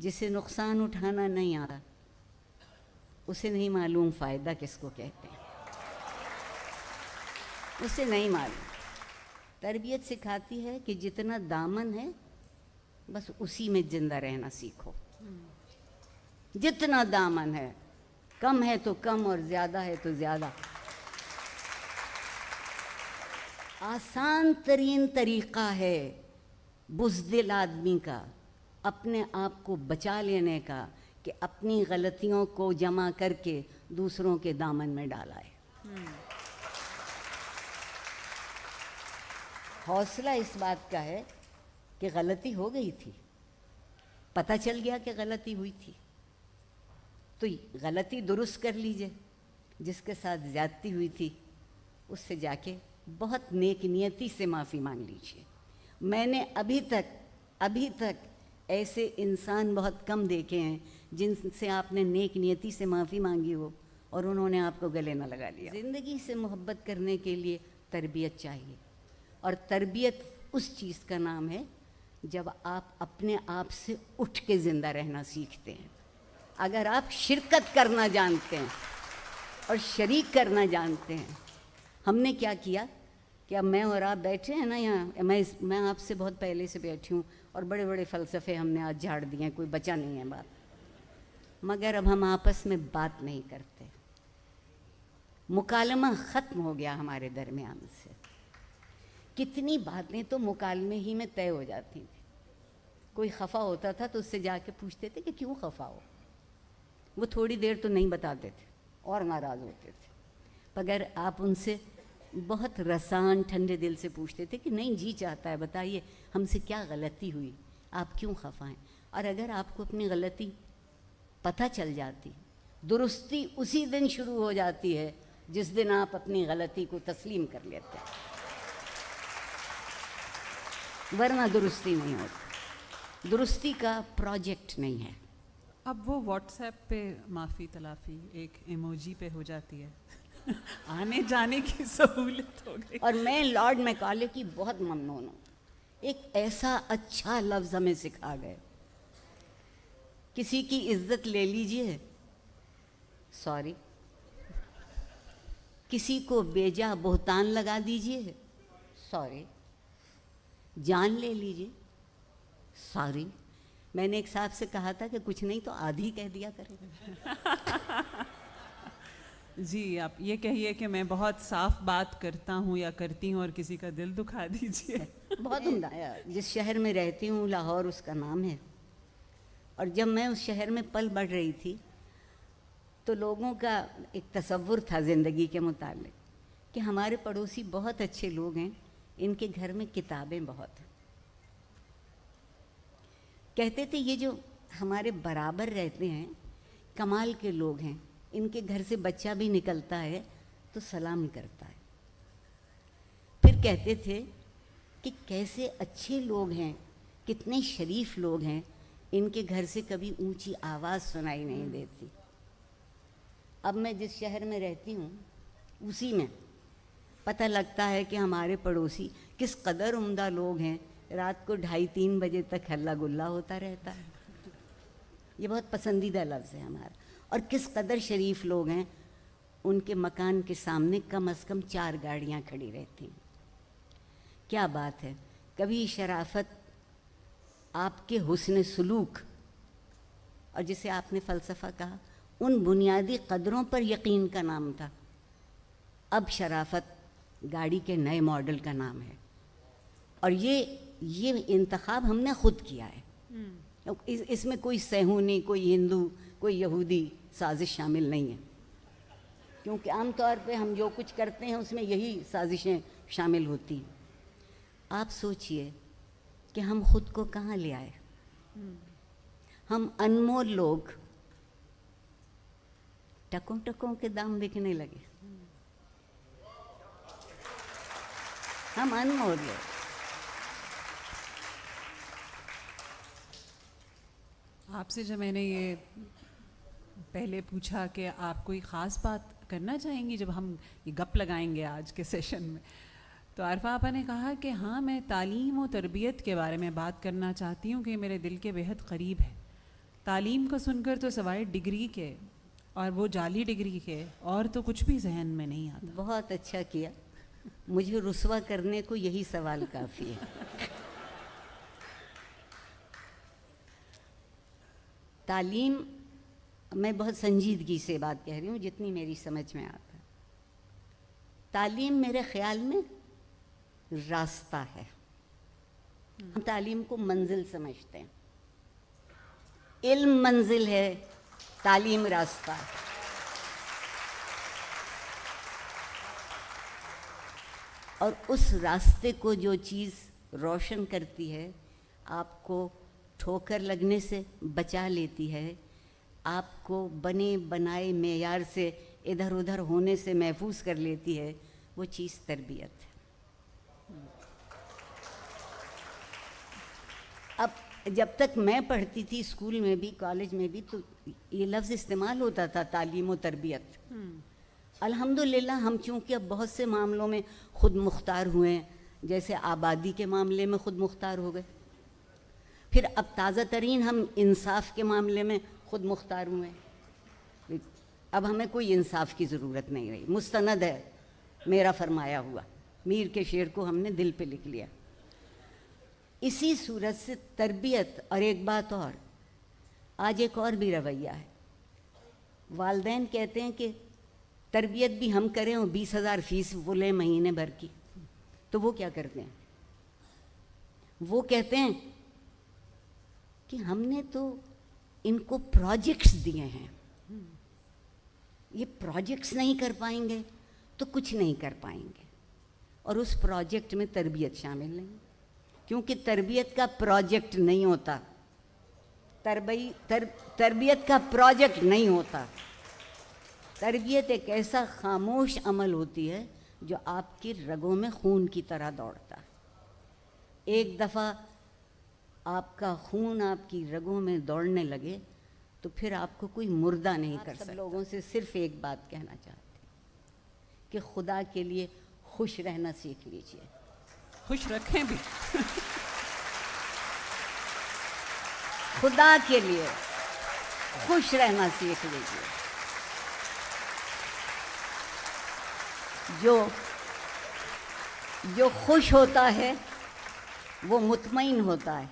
जिसे नुकसान उठाना नहीं आता उसे नहीं मालूम फ़ायदा किसको कहते हैं, उसे नहीं मालूम। तरबियत सिखाती है कि जितना दामन है बस उसी में ज़िंदा रहना सीखो। जितना दामन है, कम है तो कम और ज़्यादा है तो ज़्यादा। आसान तरीन तरीक़ा है बुज़दिल आदमी का अपने आप को बचा लेने का कि अपनी गलतियों को जमा करके दूसरों के दामन में डालाए। हौसला इस बात का है कि गलती हो गई थी, पता चल गया कि गलती हुई थी, तो गलती दुरुस्त कर लीजिए। जिसके साथ ज़्यादती हुई थी उससे जाके बहुत नेक नियति से माफ़ी मांग लीजिए। मैंने अभी तक ऐसे इंसान बहुत कम देखे हैं जिनसे आपने नेक नियति से माफ़ी मांगी हो और उन्होंने आपको गले न लगा लिया। ज़िंदगी से मोहब्बत करने के लिए तरबियत चाहिए, और तरबियत उस चीज़ का नाम है जब आप अपने आप से उठ के ज़िंदा रहना सीखते हैं। अगर आप शिरकत करना जानते हैं और शरीक करना जानते हैं। हमने क्या किया कि अब मैं और आप बैठे हैं ना यहाँ, मैं आपसे बहुत पहले से बैठी हूँ और बड़े बड़े फ़लसफ़े हमने आज झाड़ दिए हैं, कोई बचा नहीं है बात, मगर अब हम आपस में बात नहीं करते। मुकालमा ख़त्म हो गया हमारे दरमियान से। कितनी बातें तो मुकालमे ही में तय हो जाती थी। कोई खफा होता था तो उससे जाके पूछते थे कि क्यों खफा हो, वो थोड़ी देर तो नहीं बताते थे और नाराज़ होते थे। मगर आप उनसे बहुत रसान ठंडे दिल से पूछते थे कि नहीं जी चाहता है, बताइए हमसे क्या गलती हुई, आप क्यों खफा हैं। और अगर आपको अपनी गलती पता चल जाती, दुरुस्ती उसी दिन शुरू हो जाती है जिस दिन आप अपनी गलती को तस्लीम कर लेते हैं, वरना दुरुस्ती नहीं होती। दुरुस्ती का प्रोजेक्ट नहीं है। अब वो व्हाट्सएप पे माफ़ी तलाफ़ी एक इमोजी पे हो जाती है। आने जाने की सहूलत हो गई। और मैं लॉर्ड मैकॉले की बहुत ममनून हूँ। एक ऐसा अच्छा लफ्ज़ हमें सिखा गए, किसी की इज्जत ले लीजिए, सॉरी। किसी को बेजा बोहतान लगा दीजिए, सॉरी। जान ले लीजिए, सॉरी। मैंने एक साहब से कहा था कि कुछ नहीं तो आधी कह दिया करें। जी, आप ये कहिए कि मैं बहुत साफ बात करता हूँ या करती हूँ और किसी का दिल दुखा दीजिए। बहुत उम्दा है। जिस शहर में रहती हूँ लाहौर उसका नाम है, और जब मैं उस शहर में पल बढ़ रही थी तो लोगों का एक तसव्वुर था ज़िंदगी के मुताल्लिक कि हमारे पड़ोसी बहुत अच्छे लोग हैं, इनके घर में किताबें बहुत हैं। कहते थे ये जो हमारे बराबर रहते हैं कमाल के लोग हैं, इनके घर से बच्चा भी निकलता है तो सलाम करता है। फिर कहते थे कि कैसे अच्छे लोग हैं, कितने शरीफ लोग हैं, इनके घर से कभी ऊंची आवाज़ सुनाई नहीं देती। अब मैं जिस शहर में रहती हूँ उसी में पता लगता है कि हमारे पड़ोसी किस कदर उम्दा लोग हैं। रात को 2:30-3 बजे तक हल्ला गुल्ला होता रहता है। ये बहुत पसंदीदा लफ्ज़ है हमारा। और किस कदर शरीफ लोग हैं, उनके मकान के सामने कम से कम 4 गाड़ियाँ खड़ी रहती हैं। क्या बात है। कभी शराफत, आपके हुस्न सुलूक और जिसे आपने फ़लसफ़ा कहा, उन बुनियादी कदरों पर यकीन का नाम था। अब शराफत गाड़ी के नए मॉडल का नाम है। और ये इंतखाब हमने ख़ुद किया है। इसमें कोई सहूनी, कोई हिंदू, कोई यहूदी साजिश शामिल नहीं है, क्योंकि आम तौर पे हम जो कुछ करते हैं उसमें यही साजिशें शामिल होती हैं। आप सोचिए कि हम खुद को कहाँ ले आए। हम अनमोल लोग टकों टकों के दाम बिकने लगे। हम अनमोल लोग। आपसे जब मैंने ये पहले पूछा कि आप कोई ख़ास बात करना चाहेंगी जब हम ये गप लगाएंगे आज के सेशन में, तो आरफा आपा ने कहा कि हाँ, मैं तालीम और तरबियत के बारे में बात करना चाहती हूँ कि मेरे दिल के बेहद करीब है। तालीम को सुनकर तो सवाए डिग्री के और वो जाली डिग्री के और तो कुछ भी जहन में नहीं आता। बहुत अच्छा किया, मुझे रुस्वा करने को यही सवाल काफ़ी है। तालीम, मैं बहुत संजीदगी से बात कह रही हूँ जितनी मेरी समझ में आता है। तालीम मेरे ख्याल में रास्ता है। हम तालीम को मंजिल समझते हैं। इल्म मंजिल है, तालीम रास्ता है। और उस रास्ते को जो चीज़ रोशन करती है, आपको ठोकर लगने से बचा लेती है, आपको बने बनाए मेयार से इधर उधर होने से महफूज कर लेती है, वो चीज़ तरबियत है। अब जब तक मैं पढ़ती थी स्कूल में भी कॉलेज में भी, तो ये लफ्ज़ इस्तेमाल होता था तालीम व तरबियत। अल्हम्दुलिल्लाह हम चूँकि अब बहुत से मामलों में ख़ुद मुख्तार हुए हैं, जैसे आबादी के मामले में ख़ुद मुख्तार हो गए, फिर अब ताज़ा तरीन हम इंसाफ के मामले में ख़ुद मुख्तार हुए हैं। अब हमें कोई इंसाफ की ज़रूरत नहीं रही, मुस्तनद है मेरा फरमाया हुआ, मीर के शेर को हमने दिल पे लिख लिया। इसी सूरत से तरबियत। और एक बात और, आज एक और भी रवैया है। वालिदैन कहते हैं कि तरबियत भी हम करें और 20,000 फीस वो लें महीने भर की, तो वो क्या करते हैं? वो कहते हैं कि हमने तो इनको प्रोजेक्ट्स दिए हैं, ये प्रोजेक्ट्स नहीं कर पाएंगे तो कुछ नहीं कर पाएंगे, और उस प्रोजेक्ट में तरबियत शामिल नहीं, क्योंकि तरबियत का प्रोजेक्ट नहीं होता, तरबियत का प्रोजेक्ट नहीं होता। तरबियत एक ऐसा खामोश अमल होती है जो आपकी रगों में खून की तरह दौड़ता है। एक दफ़ा आपका खून आपकी रगों में दौड़ने लगे तो फिर आपको कोई मुर्दा नहीं कर सकता। लोगों से सिर्फ एक बात कहना चाहते हैं कि खुदा के लिए खुश रहना सीख लीजिए। खुश रखें भी। खुदा के लिए खुश रहना सीख लीजिए। जो खुश होता है वो मुतमईन होता है,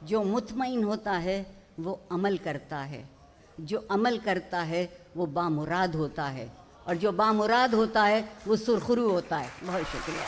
जो मुतमईन होता है वो अमल करता है, जो अमल करता है वो बामुराद होता है, और जो बामुराद होता है वो सुरखरू होता है। बहुत शुक्रिया।